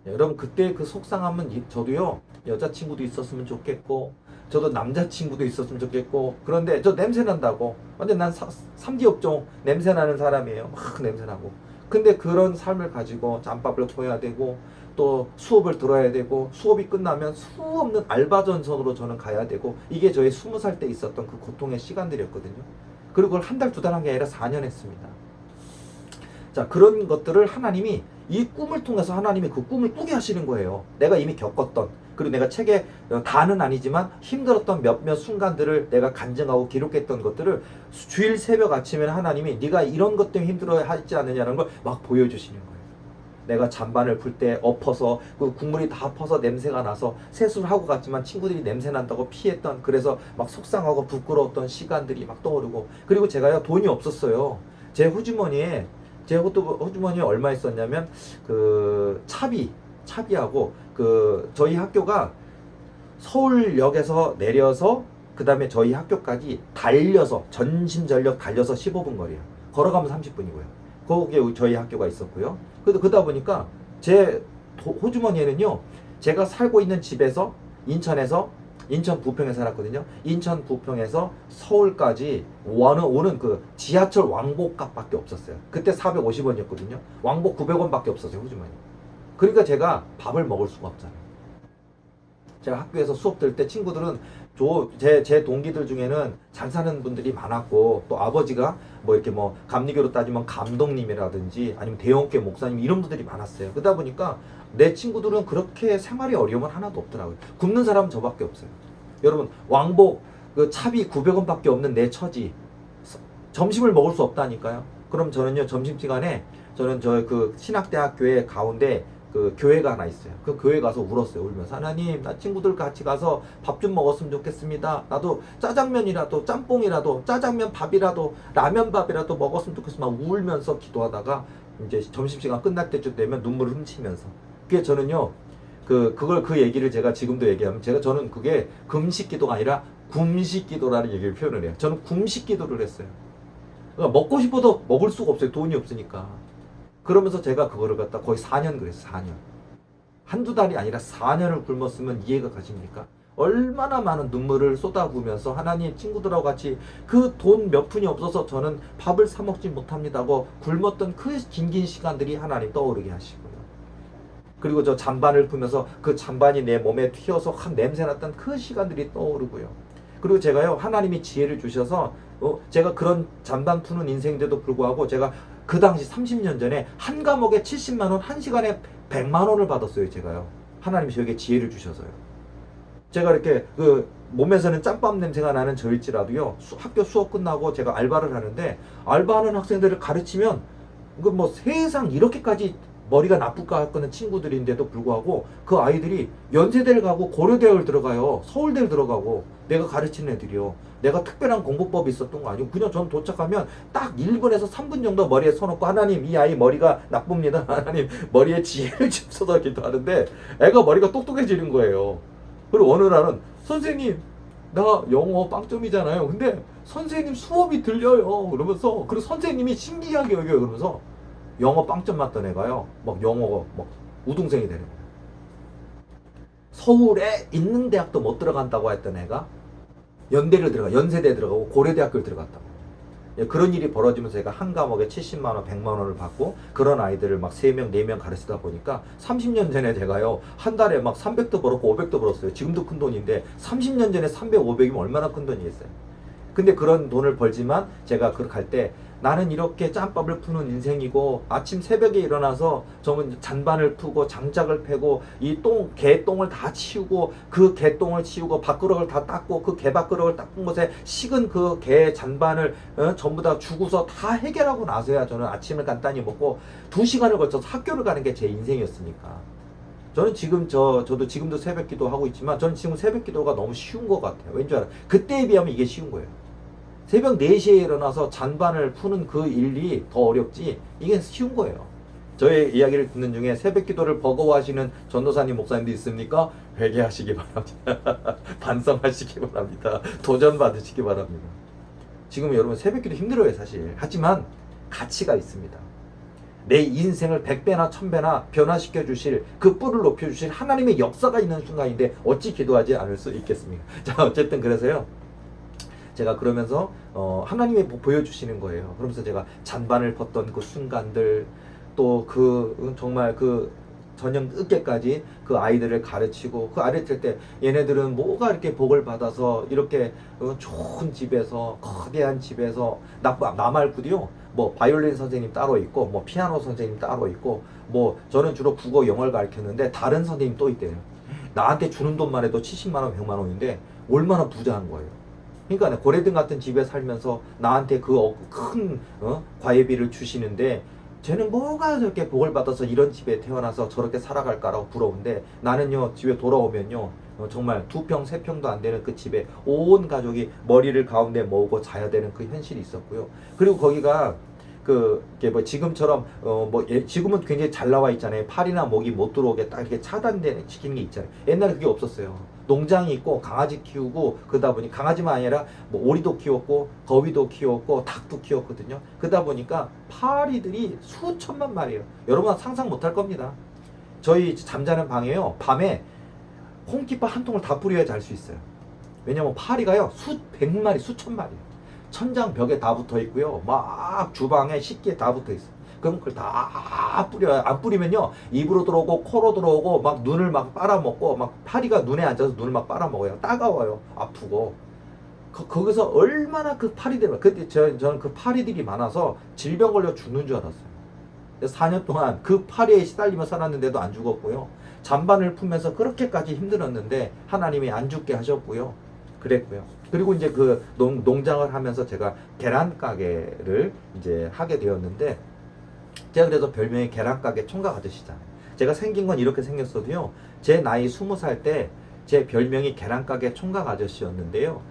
여러분 그때 그 속상함은 저도요, 여자친구도 있었으면 좋겠고 저도 남자친구도 있었으면 좋겠고, 그런데 저 냄새 난다고 완전 난 3D 업종 냄새 나는 사람이에요. 막 냄새 나고. 근데 그런 삶을 가지고 잠밥을 둬야 되고 또 수업을 들어야 되고, 수업이 끝나면 수 없는 알바 전선으로 저는 가야 되고, 이게 저의 20살 때 있었던 그 고통의 시간들이었거든요. 그리고 그걸 한 달 두 달 한 게 아니라 4년 했습니다. 자, 그런 것들을 하나님이 이 꿈을 통해서 하나님이 그 꿈을 꾸게 하시는 거예요. 내가 이미 겪었던, 그리고 내가 책에 다는 아니지만 힘들었던 몇몇 순간들을 내가 간증하고 기록했던 것들을 주일 새벽 아침에는 하나님이 네가 이런 것 때문에 힘들어 하지 않느냐는 걸 막 보여주시는 거예요. 내가 잔반을 풀 때 엎어서 그 국물이 다 퍼서 냄새가 나서 세수를 하고 갔지만 친구들이 냄새 난다고 피했던, 그래서 막 속상하고 부끄러웠던 시간들이 막 떠오르고, 그리고 제가요, 돈이 없었어요. 제 호주머니에 얼마 있었냐면 그 차비하고 그 저희 학교가 서울역에서 내려서 그 다음에 저희 학교까지 달려서 전심전력 달려서 15분 거리예요. 걸어가면 30분이고요. 거기에 저희 학교가 있었고요. 그러다 보니까 제 호주머니에는요, 제가 살고 있는 집에서 인천 부평에 살았거든요. 인천 부평에서 서울까지 오는 그 지하철 왕복값밖에 없었어요. 그때 450원이었거든요. 왕복 900원밖에 없었어요, 호주머니. 그러니까 제가 밥을 먹을 수가 없잖아요. 제가 학교에서 수업 들을 때 친구들은 제 동기들 중에는 잘 사는 분들이 많았고, 또 아버지가 뭐 이렇게 뭐 감리교로 따지면 감독님이라든지 아니면 대형교회 목사님 이런 분들이 많았어요. 그러다 보니까 내 친구들은 그렇게 생활의 어려움은 하나도 없더라고요. 굶는 사람은 저밖에 없어요. 여러분, 왕복 그 차비 900원밖에 없는 내 처지, 점심을 먹을 수 없다니까요. 그럼 저는요, 점심시간에 저는 저 그 신학대학교의 가운데 그 교회가 하나 있어요. 그 교회 가서 울었어요. 울면서, 하나님, 나 친구들 같이 가서 밥 좀 먹었으면 좋겠습니다. 나도 짜장면이라도 짬뽕이라도 짜장면 밥이라도 라면 밥이라도 먹었으면 좋겠어. 막 울면서 기도하다가 이제 점심시간 끝날 때쯤 되면 눈물을 훔치면서. 그게 저는요, 그 얘기를 제가 지금도 얘기하면 저는 그게 금식 기도가 아니라 굶식 기도라는 얘기를 표현을 해요. 저는 굶식 기도를 했어요. 그러니까 먹고 싶어도 먹을 수가 없어요. 돈이 없으니까. 그러면서 제가 그거를 갖다 거의 4년 그랬어요. 4년. 한두 달이 아니라 4년을 굶었으면 이해가 가십니까? 얼마나 많은 눈물을 쏟아부으면서, 하나님, 친구들하고 같이 그 돈 몇 푼이 없어서 저는 밥을 사 먹지 못합니다고 굶었던 그 긴긴 시간들이 하나님 떠오르게 하시고요. 그리고 저 잔반을 풀면서 그 잔반이 내 몸에 튀어서 한 냄새 났던 그 시간들이 떠오르고요. 그리고 제가요, 하나님이 지혜를 주셔서 제가 그런 잔반 푸는 인생인데도 불구하고 제가 그 당시 30년 전에 한 과목에 70만 원, 한 시간에 100만 원을 받았어요. 제가요. 하나님이 저에게 지혜를 주셔서요. 제가 이렇게 그 몸에서는 짬밥 냄새가 나는 저일지라도요, 학교 수업 끝나고 제가 알바를 하는데, 알바하는 학생들을 가르치면 그 뭐 세상 이렇게까지 머리가 나쁠까 하는 친구들인데도 불구하고 그 아이들이 연세대를 가고 고려대학을 들어가요. 서울대를 들어가고. 내가 가르치는 애들이요. 내가 특별한 공부법이 있었던 거 아니고, 그냥 전 도착하면 딱 1분에서 3분 정도 머리에 서놓고, 하나님, 이 아이 머리가 나쁩니다. 하나님, 머리에 지혜를 주셔서 기도하는데 애가 머리가 똑똑해지는 거예요. 그리고 어느 날은, 선생님, 나 영어 빵점이잖아요. 근데 선생님 수업이 들려요. 그러면서, 그리고 선생님이 신기하게 여겨요. 그러면서 영어 빵점 맞던 애가요, 막 영어가 막 우등생이 되는 거예요. 서울에 있는 대학도 못 들어간다고 했던 애가 연세대에 들어가고 고려대학교를 들어갔다고. 예, 그런 일이 벌어지면서 제가 한 과목에 70만 원, 100만 원을 받고 그런 아이들을 막 3명, 4명 가르치다 보니까 30년 전에 제가요, 한 달에 막 300도 벌었고 500도 벌었어요. 지금도 큰 돈인데 30년 전에 300, 500이면 얼마나 큰 돈이겠어요. 근데 그런 돈을 벌지만 제가 그렇게 할 때, 나는 이렇게 짬밥을 푸는 인생이고, 아침 새벽에 일어나서 저는 잔반을 푸고 장작을 패고 이 개똥을 다 치우고, 그 개똥을 치우고 밥그릇을 다 닦고, 그 개밥그릇을 닦은 곳에 식은 그 개 잔반을 전부 다 주고서 다 해결하고 나서야 저는 아침을 간단히 먹고 2시간을 걸쳐서 학교를 가는 게 제 인생이었으니까. 저는 지금 저도 지금도 새벽 기도하고 있지만, 저는 지금 새벽 기도가 너무 쉬운 것 같아요. 왠지 알아요? 그때에 비하면 이게 쉬운 거예요. 새벽 4시에 일어나서 잔반을 푸는 그 일이 더 어렵지, 이게 쉬운 거예요. 저의 이야기를 듣는 중에 새벽 기도를 버거워하시는 전도사님, 목사님도 있습니까? 회개하시기 바랍니다. 반성하시기 바랍니다. 도전 받으시기 바랍니다. 지금 여러분 새벽 기도 힘들어요, 사실. 하지만 가치가 있습니다. 내 인생을 100배나 1000배나 변화시켜 주실, 그 뿔을 높여 주실 하나님의 역사가 있는 순간인데 어찌 기도하지 않을 수 있겠습니까? 자, 어쨌든 그래서요, 제가 그러면서 하나님이 보여주시는 거예요. 그러면서 제가 잔반을 벗던 그 순간들, 또 정말 저녁 늦게까지 그 아이들을 가르치고, 그 가르칠 때 얘네들은 뭐가 이렇게 복을 받아서 이렇게 좋은 집에서, 거대한 집에서, 나 말고도요, 뭐 바이올린 선생님 따로 있고, 뭐 피아노 선생님 따로 있고, 뭐 저는 주로 국어 영어를 가르쳤는데 다른 선생님 또 있대요. 나한테 주는 돈만 해도 70만 원, 100만 원인데 얼마나 부자한 거예요. 그러니까 고래등 같은 집에 살면서 나한테 그 큰 과외비를 주시는데, 쟤는 뭐가 저렇게 복을 받아서 이런 집에 태어나서 저렇게 살아갈까라고 부러운데, 나는요, 집에 돌아오면요, 정말 2평, 3평도 안 되는 그 집에 온 가족이 머리를 가운데 모으고 자야 되는 그 현실이 있었고요. 그리고 거기가 이게 뭐 지금처럼 지금은 굉장히 잘 나와 있잖아요. 팔이나 목이 못 들어오게 딱 이렇게 차단되는 시키는 게 있잖아요. 옛날에 그게 없었어요. 농장이 있고 강아지 키우고, 그러다 보니 강아지만 아니라 뭐 오리도 키웠고 거위도 키웠고 닭도 키웠거든요. 그러다 보니까 파리들이 수천만 마리예요. 여러분 상상 못할 겁니다. 저희 잠자는 방에요, 밤에 홍키파 한 통을 다 뿌려야 잘 수 있어요. 왜냐면 파리가요, 수백 마리, 수천 마리, 천장 벽에 다 붙어 있고요, 막 주방에 식기에 다 붙어 있어요. 그럼 그걸 다 뿌려요. 안 뿌리면요 입으로 들어오고 코로 들어오고 막 눈을 막 빨아먹고 막 파리가 눈에 앉아서 눈을 막 빨아먹어요. 따가워요. 아프고. 거기서 얼마나 그 파리들, 그때 저는 그 파리들이 많아서 질병 걸려 죽는 줄 알았어요. 4년 동안 그 파리에 시달리며 살았는데도 안 죽었고요. 잔반을 품면서 그렇게까지 힘들었는데 하나님이 안 죽게 하셨고요. 그랬고요. 그리고 이제 그 농장을 하면서 제가 계란 가게를 이제 하게 되었는데, 제가 그래서 별명이 계란 가게 총각 아저씨잖아요. 제가 생긴 건 이렇게 생겼어도요. 제 나이 20살 때 제 별명이 계란 가게 총각 아저씨였는데요.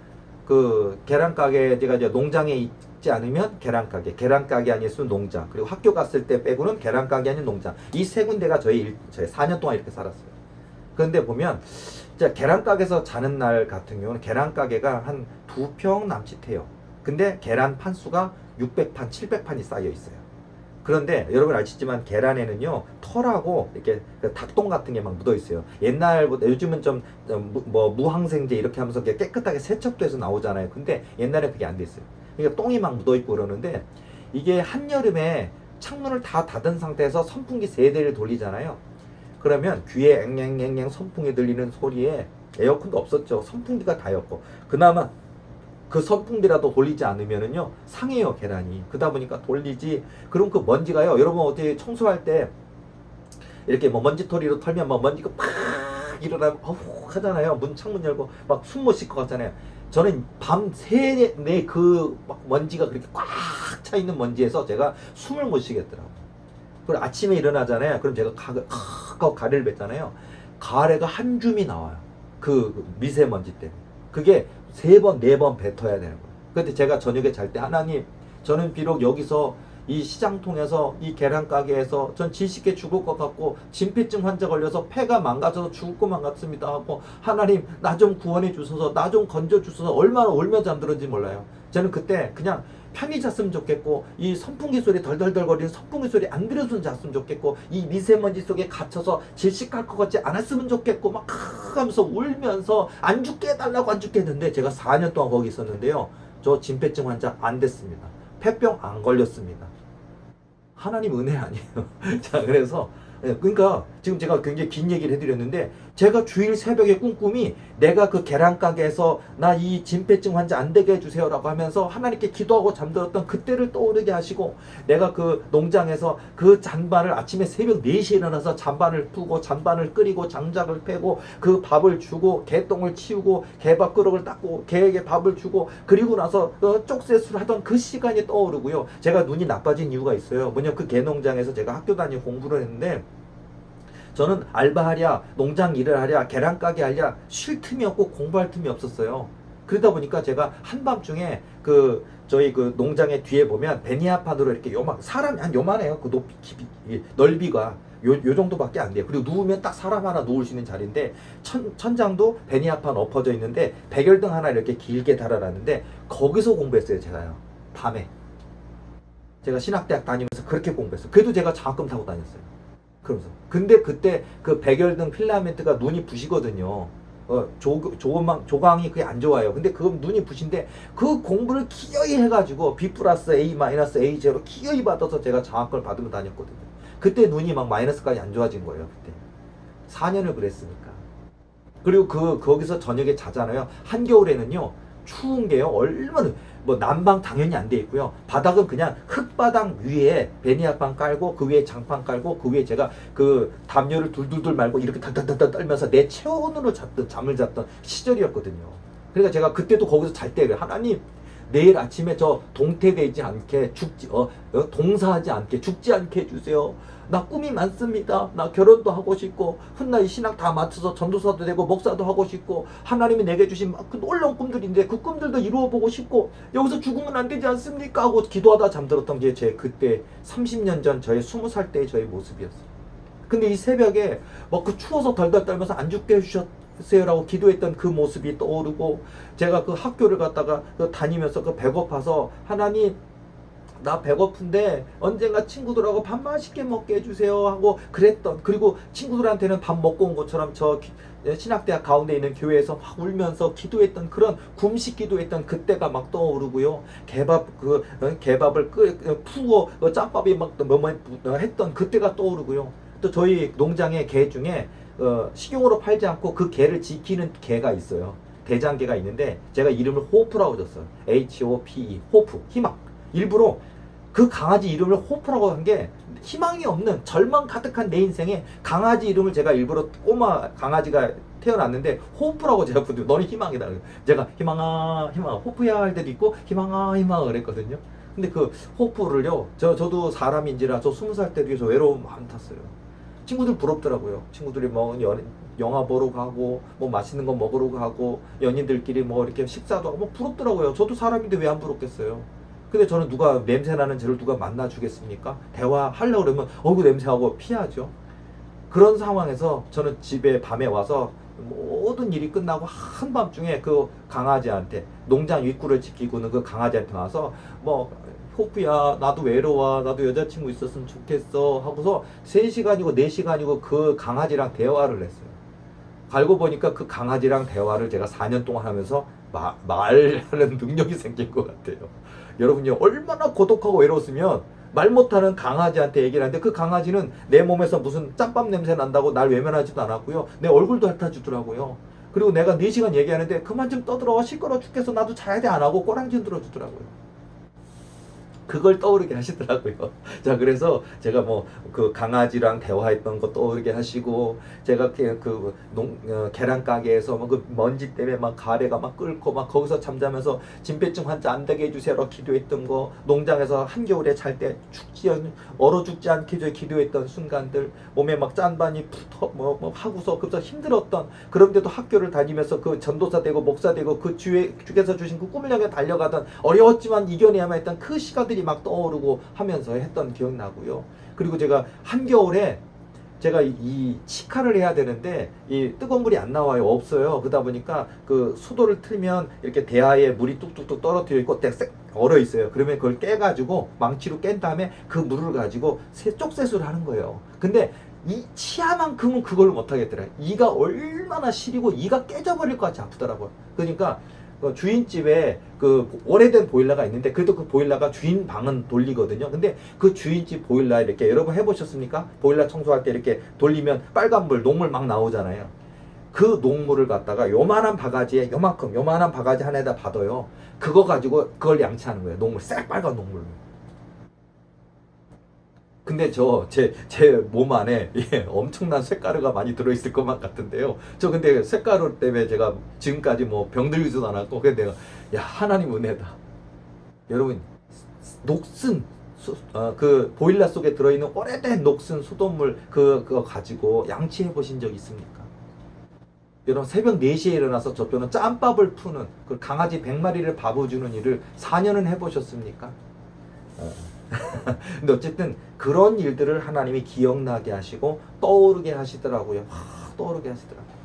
그 계란 가게, 제가 이제 농장에 있지 않으면 계란 가게 아니었으면 농장, 그리고 학교 갔을 때 빼고는 계란 가게 아닌 농장, 이 세 군데가 저희 4년 동안 이렇게 살았어요. 그런데 보면 진짜 계란 가게에서 자는 날 같은 경우는 계란 가게가 한 2평 남짓해요. 근데 계란 판수가 600판, 700판이 쌓여 있어요. 그런데 여러분 아시지만 계란에는요 털하고 이렇게 닭똥 같은 게 막 묻어 있어요. 옛날보다 요즘은 좀 뭐 무항생제 이렇게 하면서 깨끗하게 세척돼서 나오잖아요. 근데 옛날에 그게 안 됐어요. 그러니까 똥이 막 묻어 있고 그러는데, 이게 한여름에 창문을 다 닫은 상태에서 선풍기 3대를 돌리잖아요. 그러면 귀에 앵앵앵앵 선풍기 들리는 소리에, 에어컨도 없었죠. 선풍기가 다였고, 그나마 그 선풍기라도 돌리지 않으면은요 상해요 계란이. 그러다 보니까 돌리지. 그럼 그 먼지가요, 여러분 어디 청소할 때 이렇게 뭐 먼지털이로 털면 뭐 먼지가 팍 일어나면 어후 하잖아요. 문 창문 열고 막 숨 못 쉴 것 같잖아요. 저는 밤 새내 그 막 먼지가 그렇게 꽉 차 있는 먼지에서 제가 숨을 못 쉬겠더라고요. 그리고 아침에 일어나잖아요. 그럼 제가 가래를 뱉잖아요. 가래가 한 줌이 나와요. 그 미세먼지 때문에. 그게 3번, 4번 뱉어야 되는 거예요. 그런데 제가 저녁에 잘 때, 하나님, 저는 비록 여기서 이 시장 통해서 이 계란 가게에서 전 질식해 죽을 것 같고 진폐증 환자 걸려서 폐가 망가져서 죽을 것만 같습니다 하고, 하나님 나 좀 구원해 주셔서, 나 좀 건져 주셔서, 얼마나 울며 잠들었는지 몰라요. 저는 그때 그냥 편히 잤으면 좋겠고, 이 선풍기 소리 덜덜덜 거리는 선풍기 소리 안 들었으면 잤으면 좋겠고, 이 미세먼지 속에 갇혀서 질식할 것 같지 않았으면 좋겠고 막 하면서 울면서 안 죽게 해달라고 안 죽게 했는데, 제가 4년 동안 거기 있었는데요 저 진폐증 환자 안 됐습니다. 폐병 안 걸렸습니다. 하나님 은혜 아니에요. 자, 그래서 그러니까 지금 제가 굉장히 긴 얘기를 해드렸는데, 제가 주일 새벽에 꾼 꿈이, 내가 그 계란 가게에서 나 이 진폐증 환자 안 되게 해주세요 라고 하면서 하나님께 기도하고 잠들었던 그때를 떠오르게 하시고, 내가 그 농장에서 그 잔반을 아침에 새벽 4시에 일어나서 잔반을 푸고 잔반을 끓이고 장작을 패고 그 밥을 주고 개똥을 치우고 개밥그릇을 닦고 개에게 밥을 주고, 그리고 나서 쪽세수를 하던 그 시간이 떠오르고요. 제가 눈이 나빠진 이유가 있어요. 뭐냐, 그 개농장에서 제가 학교 다니고 공부를 했는데, 저는 알바하랴, 농장 일을 하랴, 계란 가게 하랴 쉴 틈이 없고 공부할 틈이 없었어요. 그러다 보니까 제가 한밤중에 저희 그 농장의 뒤에 보면 베니아판으로 이렇게 사람이 한 요만해요. 그 높이, 넓이가 요 정도밖에 안 돼요. 그리고 누우면 딱 사람 하나 누울 수 있는 자리인데, 천장도 베니아판 엎어져 있는데 백열등 하나 이렇게 길게 달아놨는데, 거기서 공부했어요. 제가요, 밤에. 제가 신학대학 다니면서 그렇게 공부했어요. 그래도 제가 장학금 타고 다녔어요. 그러면서. 근데 그때 그 백열등 필라멘트가 눈이 부시거든요. 조광이 그게 안 좋아요. 근데 그건 눈이 부신데, 그 공부를 기어이 해가지고 B 플러스 A 마이너스 A 제로 기어이 받아서 제가 장학금을 받으며 다녔거든요. 그때 눈이 막 마이너스까지 안 좋아진 거예요. 그때 4년을 그랬으니까. 그리고 거기서 저녁에 자잖아요. 한겨울에는요 추운 게요, 얼마나, 뭐 난방 당연히 안 돼 있고요. 바닥은 그냥 흙바닥 위에 베니아판 깔고, 그 위에 장판 깔고, 그 위에 제가 그 담요를 둘둘둘 말고 이렇게 달달달달 떨면서 내 체온으로 잠을 잤던 시절이었거든요. 그러니까 제가 그때도 거기서 잘 때, 하나님 내일 아침에 저 동태되지 않게 동사하지 않게 죽지 않게 해주세요. 나 꿈이 많습니다. 나 결혼도 하고 싶고, 훗날 신학 다 맞춰서 전도사도 되고 목사도 하고 싶고, 하나님이 내게 주신 그 놀라운 꿈들인데 그 꿈들도 이루어보고 싶고, 여기서 죽으면 안 되지 않습니까 하고 기도하다 잠들었던 게 제 그때 30년 전 저의 20살 때의 저의 모습이었어요. 근데 이 새벽에 막 그 추워서 덜덜 떨면서 안 죽게 해주셨어요라고 기도했던 그 모습이 떠오르고, 제가 그 학교를 갔다가 다니면서 배고파서, 하나님 나 배고픈데 언젠가 친구들하고 밥 맛있게 먹게 해주세요 하고 그랬던, 그리고 친구들한테는 밥 먹고 온 것처럼 저 신학대학 가운데 있는 교회에서 막 울면서 기도했던, 그런 금식 기도했던 그때가 막 떠오르고요. 개밥을 푸고 짬밥이 막 했던 그때가 떠오르고요. 또 저희 농장의 개 중에 식용으로 팔지 않고 그 개를 지키는 개가 있어요. 대장개가 있는데 제가 이름을 호프라고 줬어요. HOPE, 호프, 희망. 일부러 그 강아지 이름을 호프라고 한 게 희망이 없는 절망 가득한 내 인생에 강아지 이름을 제가 일부러, 꼬마 강아지가 태어났는데 호프라고 제가 부르고 너는 희망이다. 제가 희망아 희망아 호프야 할 때도 있고 희망아 희망아 그랬거든요. 근데 그 호프를요, 저도 사람인지라 저 20살 때도 저 외로움 많이 탔어요. 친구들 부럽더라고요. 친구들이 뭐 영화 보러 가고 뭐 맛있는 거 먹으러 가고 연인들끼리 뭐 이렇게 식사도 하고 뭐 부럽더라고요. 저도 사람인데 왜 안 부럽겠어요. 근데 저는 누가 냄새나는 쟤를 누가 만나 주겠습니까? 대화하려고 그러면 어이구 냄새하고 피하죠. 그런 상황에서 저는 집에 밤에 와서 모든 일이 끝나고 한밤중에 그 강아지한테, 농장 입구를 지키고는 그 강아지한테 와서 뭐 호프야 나도 외로워, 나도 여자친구 있었으면 좋겠어 하고서 3시간이고 4시간이고 그 강아지랑 대화를 했어요. 알고 보니까 그 강아지랑 대화를 제가 4년 동안 하면서 말하는 능력이 생긴 것 같아요. 여러분요, 얼마나 고독하고 외로웠으면 말 못하는 강아지한테 얘기를 하는데 그 강아지는 내 몸에서 무슨 짬밥 냄새 난다고 날 외면하지도 않았고요. 내 얼굴도 핥아주더라고요. 그리고 내가 4시간 얘기하는데 그만 좀 떠들어, 시끄러워 죽겠어, 나도 자야 돼 안 하고 꼬랑지 들어주더라고요. 그걸 떠오르게 하시더라고요. 자, 그래서 제가 뭐 그 강아지랑 대화했던 거 떠오르게 하시고, 제가 계란 가게에서 그 먼지 때문에 막 가래가 막 끓고 막 거기서 잠자면서 진폐증 환자 안 되게 해주세요 기도했던 거, 농장에서 한겨울에 잘 때 얼어 죽지 않게 기도했던 순간들, 몸에 막 짠반이 붙어 뭐 하고서 그래서 힘들었던, 그런데도 학교를 다니면서 그 전도사 되고 목사 되고 그 주께서 주신 그 꿈을 향해 달려가던, 어려웠지만 이겨내야만 했던 그 시간들이 막 떠오르고 하면서 했던 기억나고요. 그리고 제가 한겨울에 제가 이 치카를 해야 되는데 이 뜨거운 물이 안 나와요. 없어요. 그러다 보니까 그 수도를 틀면 이렇게 대야에 물이 뚝뚝뚝 떨어뜨려 있고 얼어 있어요. 그러면 그걸 깨가지고 망치로 깬 다음에 그 물을 가지고 쪽세수를 하는 거예요. 근데 이 치아만큼은 그걸 못 하겠더라고요. 이가 얼마나 시리고 이가 깨져버릴 것 같이 아프더라고요. 그러니까 주인집에 그 오래된 보일러가 있는데, 그래도 그 보일러가 주인 방은 돌리거든요. 근데 그 주인집 보일러 이렇게 여러분 해보셨습니까? 보일러 청소할 때 이렇게 돌리면 빨간불, 녹물 막 나오잖아요. 그 녹물을 갖다가 요만한 바가지에 요만한 바가지 하나에다 받아요. 그거 가지고 그걸 양치하는 거예요. 녹물, 새빨간 녹물로. 근데 제 몸 안에 엄청난 쇳가루가 많이 들어있을 것만 같은데요. 저 근데 쇳가루 때문에 제가 지금까지 뭐 병들지도 않았고, 근데 내가, 야, 하나님 은혜다. 여러분, 녹슨, 그 보일러 속에 들어있는 오래된 녹슨 수돗물 그거 가지고 양치해 보신 적 있습니까? 여러분, 새벽 4시에 일어나서 저편은 짬밥을 푸는, 그 강아지 100마리를 밥을 주는 일을 4년은 해보셨습니까? 근데 어쨌든 그런 일들을 하나님이 기억나게 하시고 떠오르게 하시더라고요. 떠오르게 하시더라고요.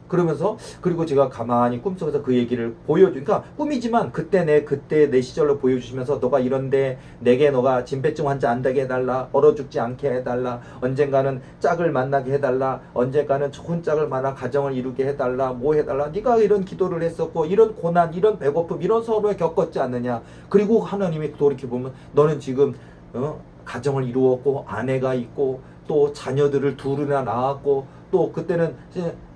그러면서, 그리고 제가 가만히 꿈속에서 그 얘기를 그러니까 꿈이지만 그때 내 시절로 보여주시면서, 너가 이런데 내게 너가 진폐증 환자 안 되게 해달라, 얼어 죽지 않게 해달라, 언젠가는 짝을 만나게 해달라, 언젠가는 좋은 짝을 만나 가정을 이루게 해달라, 뭐 해달라, 네가 이런 기도를 했었고 이런 고난, 이런 배고픔, 이런 서러움을 겪었지 않느냐. 그리고 하나님이 돌이켜보면 너는 지금 가정을 이루었고 아내가 있고 또 자녀들을 둘이나 낳았고, 또 그때는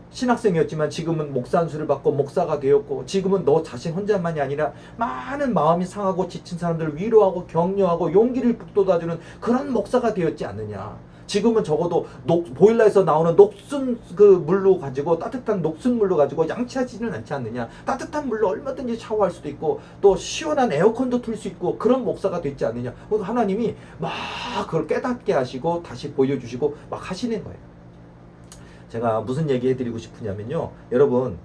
신학생이었지만 지금은 목사 안수를 받고 목사가 되었고, 지금은 너 자신 혼자만이 아니라 많은 마음이 상하고 지친 사람들을 위로하고 격려하고 용기를 북돋아주는 그런 목사가 되었지 않느냐. 지금은 적어도 보일러에서 나오는 녹슨 그 물로 가지고, 따뜻한 녹슨 물로 가지고 양치하지는 않지 않느냐. 따뜻한 물로 얼마든지 샤워할 수도 있고 또 시원한 에어컨도 틀 수 있고 그런 목사가 됐지 않느냐. 하나님이 막 그걸 깨닫게 하시고 다시 보여주시고 막 하시는 거예요. 제가 무슨 얘기 해드리고 싶으냐면요, 여러분,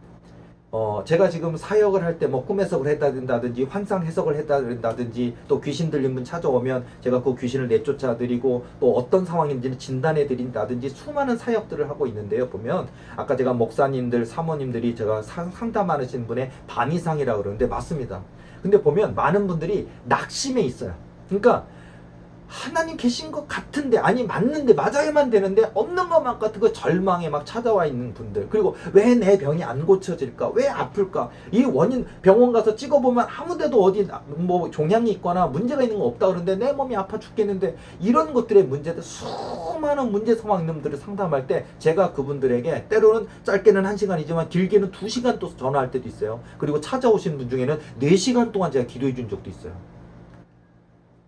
제가 지금 사역을 할 때 뭐 꿈 해석을 했다든지 환상 해석을 했다든지 또 귀신 들린 분 찾아오면 제가 그 귀신을 내쫓아드리고 또 어떤 상황인지는 진단해 드린다든지 수많은 사역들을 하고 있는데요. 보면 아까 제가 목사님들, 사모님들이 제가 상담하시는 분의 반 이상이라고 그러는데 맞습니다. 근데 보면 많은 분들이 낙심해 있어요. 그러니까 하나님 계신 것 같은데, 아니 맞는데, 맞아야만 되는데 없는 것만 같은 그 절망에 막 찾아와 있는 분들, 그리고 왜 내 병이 안 고쳐질까, 왜 아플까, 이 원인 병원 가서 찍어보면 아무데도 어디 뭐 종양이 있거나 문제가 있는 거 없다 그러는데 내 몸이 아파 죽겠는데, 이런 것들의 문제들, 수많은 문제 상황님들을 상담할 때 제가 그분들에게 때로는 짧게는 1시간이지만 길게는 2시간 또 전화할 때도 있어요. 그리고 찾아오신 분 중에는 4시간 동안 제가 기도해 준 적도 있어요.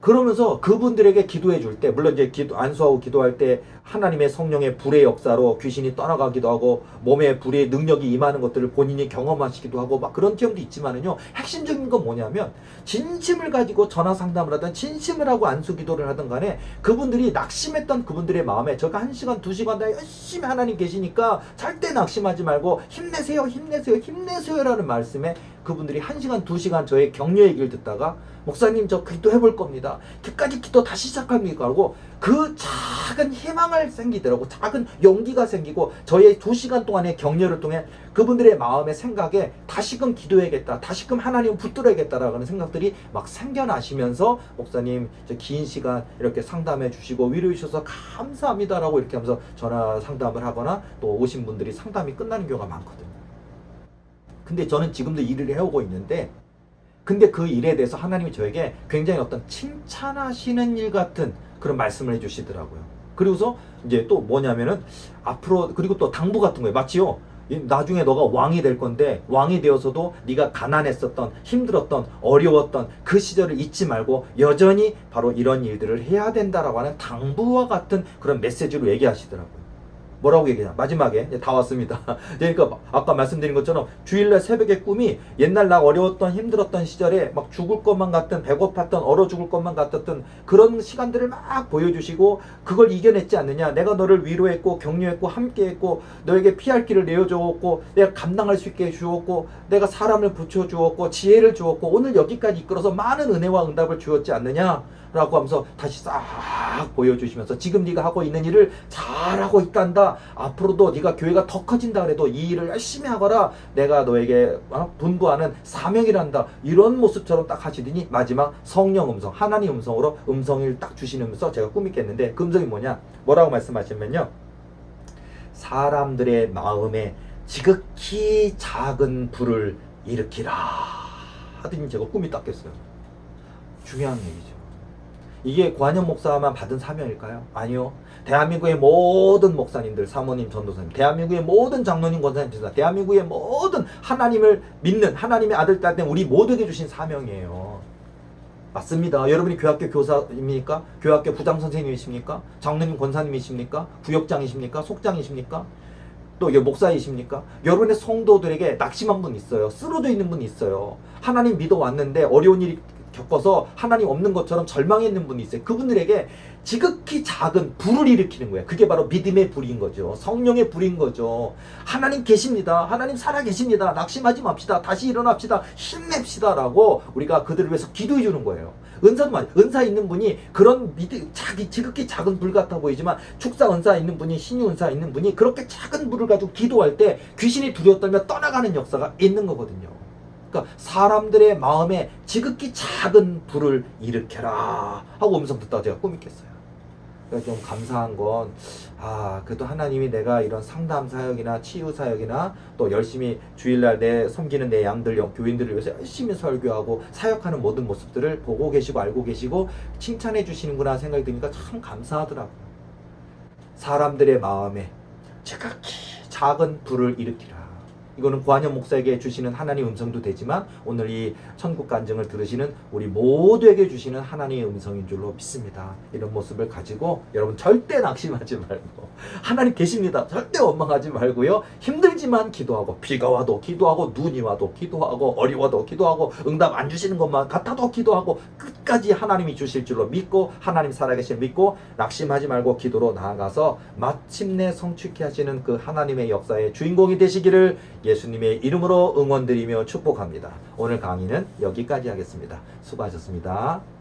그러면서 그분들에게 기도해 줄 때, 물론 이제 안수하고 기도할 때 하나님의 성령의 불의 역사로 귀신이 떠나가기도 하고 몸에 불의 능력이 임하는 것들을 본인이 경험하시기도 하고 막 그런 경험도 있지만은요, 핵심적인 건 뭐냐면 진심을 가지고 전화 상담을 하든 진심을 하고 안수 기도를 하든 간에 그분들이 낙심했던 그분들의 마음에 제가 1시간 2시간 다 열심히 하나님 계시니까 절대 낙심하지 말고 힘내세요 힘내세요 힘내세요 라는 말씀에 그분들이 1시간 2시간 저의 격려 얘기를 듣다가 목사님 저 기도해 볼 겁니다. 끝까지 기도 다시 시작합니까? 하고 그 작은 희망을 생기더라고. 작은 용기가 생기고 저의 2시간 동안의 격려를 통해 그분들의 마음의 생각에 다시금 기도해야겠다, 다시금 하나님 붙들어야겠다라는 생각들이 막 생겨나시면서 목사님 저 긴 시간 이렇게 상담해 주시고 위로해 주셔서 감사합니다라고 이렇게 하면서 전화 상담을 하거나 또 오신 분들이 상담이 끝나는 경우가 많거든요. 근데 저는 지금도 일을 해오고 있는데, 근데 그 일에 대해서 하나님이 저에게 굉장히 어떤 칭찬하시는 일 같은 그런 말씀을 해주시더라고요. 그리고서 이제 또 뭐냐면은 앞으로, 그리고 또 당부 같은 거예요. 마치요, 나중에 너가 왕이 될 건데 왕이 되어서도 네가 가난했었던, 힘들었던, 어려웠던 그 시절을 잊지 말고 여전히 바로 이런 일들을 해야 된다라고 하는 당부와 같은 그런 메시지로 얘기하시더라고요. 뭐라고 얘기하냐, 마지막에 다 왔습니다. 그러니까 아까 말씀드린 것처럼 주일날 새벽에 꿈이 옛날 나 어려웠던 힘들었던 시절에 막 죽을 것만 같던, 배고팠던, 얼어 죽을 것만 같았던 그런 시간들을 막 보여주시고 그걸 이겨냈지 않느냐, 내가 너를 위로했고 격려했고 함께했고 너에게 피할 길을 내어주었고 내가 감당할 수 있게 해주었고 내가 사람을 붙여주었고 지혜를 주었고 오늘 여기까지 이끌어서 많은 은혜와 응답을 주었지 않느냐 라고 하면서 다시 싹 보여주시면서 지금 네가 하고 있는 일을 잘하고 있단다, 앞으로도 네가 교회가 더 커진다 그래도 이 일을 열심히 하거라, 내가 너에게 분부하는 사명이란다, 이런 모습처럼 딱 하시더니 마지막 성령 음성, 하나님 음성으로 음성을 딱 주시면서 제가 꿈이 깼는데 그 음성이 뭐라고 말씀하시면요, 사람들의 마음에 지극히 작은 불을 일으키라 하더니 제가 꿈이 딱 깼어요. 중요한 얘기죠. 이게 관현 목사만 받은 사명일까요? 아니요. 대한민국의 모든 목사님들, 사모님, 전도사님, 대한민국의 모든 장로님, 권사님, 지사, 대한민국의 모든 하나님을 믿는 하나님의 아들, 딸 된 우리 모두에게 주신 사명이에요. 맞습니다. 여러분이 교학교 교사입니까? 교학교 부장 선생님이십니까? 장로님, 권사님이십니까? 구역장이십니까? 속장이십니까? 또 목사이십니까? 여러분의 성도들에게 낙심한 분 있어요. 쓰러져 있는 분 있어요. 하나님 믿어왔는데 어려운 일이 겪어서 하나님 없는 것처럼 절망했는 분이 있어요. 그분들에게 지극히 작은 불을 일으키는 거예요. 그게 바로 믿음의 불인 거죠. 성령의 불인 거죠. 하나님 계십니다. 하나님 살아 계십니다. 낙심하지 맙시다. 다시 일어납시다. 힘냅시다 라고 우리가 그들을 위해서 기도해 주는 거예요. 은사도 말이에요. 은사 있는 분이 그런 지극히 작은 불 같아 보이지만 축사 은사 있는 분이, 신유 은사 있는 분이 그렇게 작은 불을 가지고 기도할 때 귀신이 두려워 떨며 떠나가는 역사가 있는 거거든요. 그러니까 사람들의 마음에 지극히 작은 불을 일으켜라 하고 음성 듣다가 제가 꿈이 깼어요. 그러니까 좀 감사한 건, 그래도 하나님이 내가 이런 상담 사역이나 치유 사역이나 또 열심히 주일날 섬기는 내 양들, 교인들을 위해서 열심히 설교하고 사역하는 모든 모습들을 보고 계시고 알고 계시고 칭찬해 주시는구나 생각이 드니까 참 감사하더라고요. 사람들의 마음에 지극히 작은 불을 일으키라. 이거는 관현 목사에게 주시는 하나님의 음성도 되지만 오늘 이 천국 간증을 들으시는 우리 모두에게 주시는 하나님의 음성인 줄로 믿습니다. 이런 모습을 가지고 여러분 절대 낙심하지 말고 하나님 계십니다. 절대 원망하지 말고요. 힘들지만 기도하고, 비가 와도 기도하고, 눈이 와도 기도하고, 어려워도 기도하고, 응답 안 주시는 것만 같아도 기도하고, 끝까지 하나님이 주실 줄로 믿고, 하나님 살아계신 믿고, 낙심하지 말고 기도로 나아가서 마침내 성취케 하시는 그 하나님의 역사의 주인공이 되시기를 예수님의 이름으로 응원드리며 축복합니다. 오늘 강의는 여기까지 하겠습니다. 수고하셨습니다.